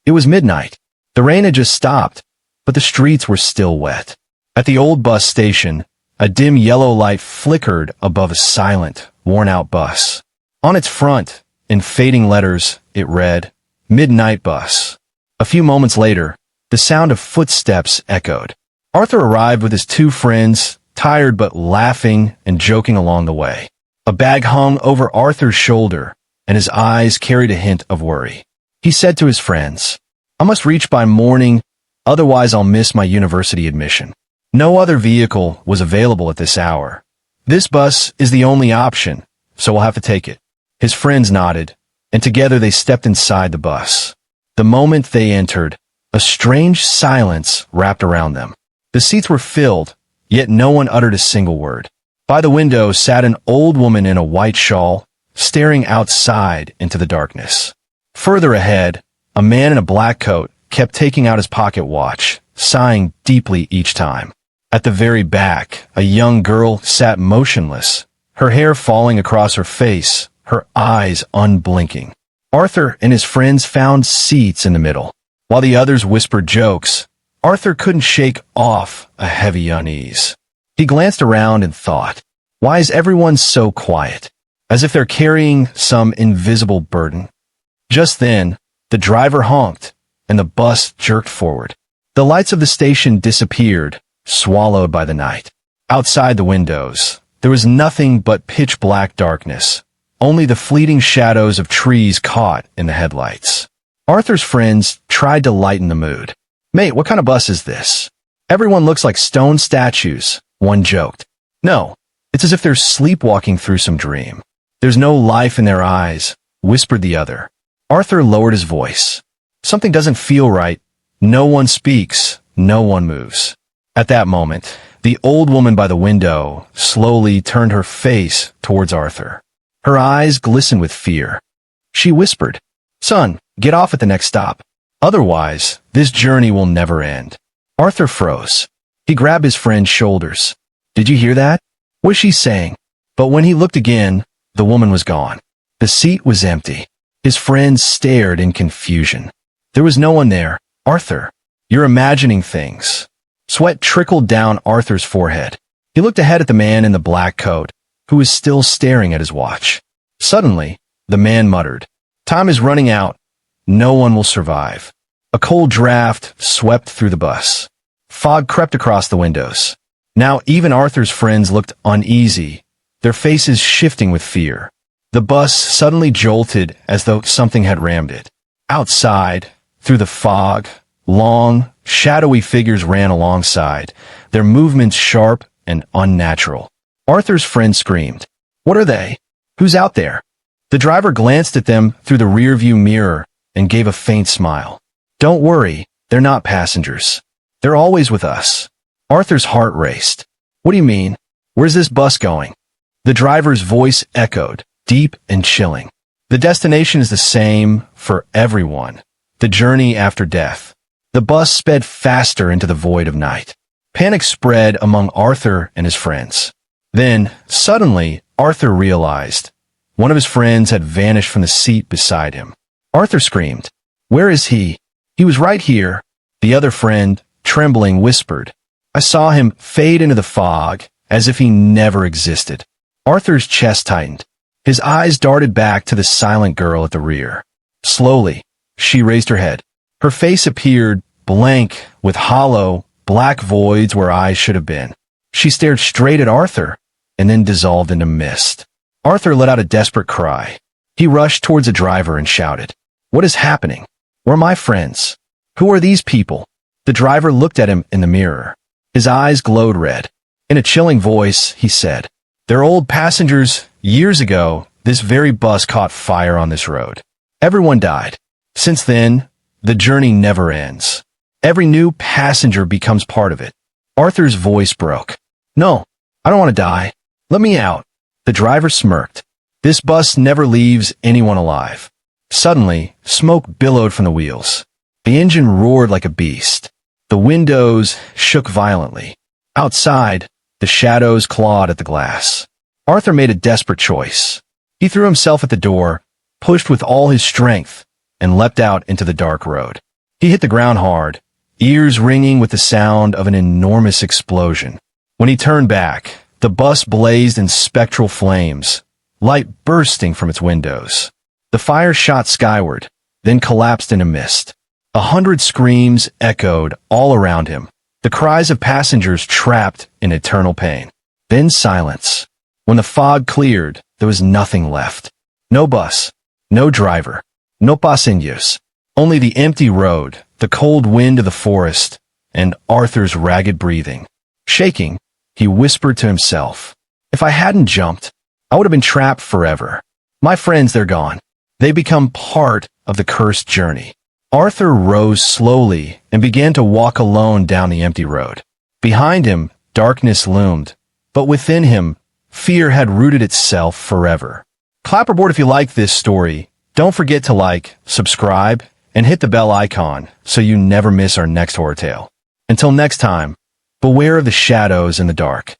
It was midnight. The rain had just stopped, but the streets were still wet. At the old bus station, a dim yellow light flickered above a silent, worn-out bus. On its front, in fading letters, it read, "Midnight Bus." A few moments later, the sound of footsteps echoed. Arthur arrived with his two friends, tired but laughing and joking along the way. A bag hung over Arthur's shoulder, and his eyes carried a hint of worry. He said to his friends, "I must reach by morning, otherwise I'll miss my university admission." No other vehicle was available at this hour. "This bus is the only option, so we'll have to take it." His friends nodded, and together they stepped inside the bus. The moment they entered, a strange silence wrapped around them. The seats were filled, yet no one uttered a single word. By the window sat an old woman in a white shawl, staring outside into the darkness. Further ahead, a man in a black coat kept taking out his pocket watch, sighing deeply each time. At the very back, a young girl sat motionless, her hair falling across her face, her eyes unblinking. Arthur and his friends found seats in the middle. While the others whispered jokes, Arthur couldn't shake off a heavy unease. He glanced around and thought, why is everyone so quiet? As if they're carrying some invisible burden. Just then, the driver honked, and the bus jerked forward. The lights of the station disappeared, swallowed by the night. Outside the windows, there was nothing but pitch-black darkness, only the fleeting shadows of trees caught in the headlights. Arthur's friends tried to lighten the mood. "Mate, what kind of bus is this? Everyone looks like stone statues," one joked. "No, it's as if they're sleepwalking through some dream. There's no life in their eyes," whispered the other. Arthur lowered his voice. "Something doesn't feel right. No one speaks, no one moves." At that moment, the old woman by the window slowly turned her face towards Arthur. Her eyes glistened with fear. She whispered, "Son, get off at the next stop. Otherwise, this journey will never end." Arthur froze. He grabbed his friend's shoulders. "Did you hear that? What is she saying?" But when he looked again, the woman was gone. The seat was empty. His friends stared in confusion. There was no one there. "Arthur, you're imagining things." Sweat trickled down Arthur's forehead. He looked ahead at the man in the black coat, who was still staring at his watch. Suddenly, the man muttered, "Time is running out. No one will survive." A cold draft swept through the bus. Fog crept across the windows. Now even Arthur's friends looked uneasy, their faces shifting with fear. The bus suddenly jolted as though something had rammed it. Outside, through the fog, long, shadowy figures ran alongside, their movements sharp and unnatural. Arthur's friend screamed, "What are they? Who's out there?" The driver glanced at them through the rearview mirror and gave a faint smile. "Don't worry, they're not passengers. They're always with us." Arthur's heart raced. "What do you mean? Where's this bus going?" The driver's voice echoed, deep and chilling. "The destination is the same for everyone. The journey after death." The bus sped faster into the void of night. Panic spread among Arthur and his friends. Then, suddenly, Arthur realized one of his friends had vanished from the seat beside him. Arthur screamed, "Where is he?" "He was right here," the other friend, trembling, whispered. "I saw him fade into the fog as if he never existed." Arthur's chest tightened. His eyes darted back to the silent girl at the rear. Slowly, she raised her head. Her face appeared blank, with hollow, black voids where eyes should have been. She stared straight at Arthur, and then dissolved into mist. Arthur let out a desperate cry. He rushed towards the driver and shouted, "What is happening? Where are my friends? Who are these people?" The driver looked at him in the mirror. His eyes glowed red. In a chilling voice, he said, "They're old passengers. Years ago, this very bus caught fire on this road. Everyone died. Since then, the journey never ends. Every new passenger becomes part of it." Arthur's voice broke. "No, I don't want to die. Let me out." The driver smirked. "This bus never leaves anyone alive." Suddenly, smoke billowed from the wheels. The engine roared like a beast. The windows shook violently. Outside, the shadows clawed at the glass. Arthur made a desperate choice. He threw himself at the door, pushed with all his strength, and leapt out into the dark road. He hit the ground hard, ears ringing with the sound of an enormous explosion. When he turned back, the bus blazed in spectral flames, light bursting from its windows. The fire shot skyward, then collapsed in a mist. 100 screams echoed all around him, the cries of passengers trapped in eternal pain. Then silence. When the fog cleared, there was nothing left. No bus, no driver, no passengers. Only the empty road, the cold wind of the forest, and Arthur's ragged breathing. Shaking, he whispered to himself, "If I hadn't jumped, I would have been trapped forever. My friends, they're gone. They become part of the cursed journey." Arthur rose slowly and began to walk alone down the empty road. Behind him, darkness loomed, but within him, fear had rooted itself forever. Clapperboard if you like this story. Don't forget to like, subscribe, and hit the bell icon so you never miss our next horror tale. Until next time, beware of the shadows in the dark.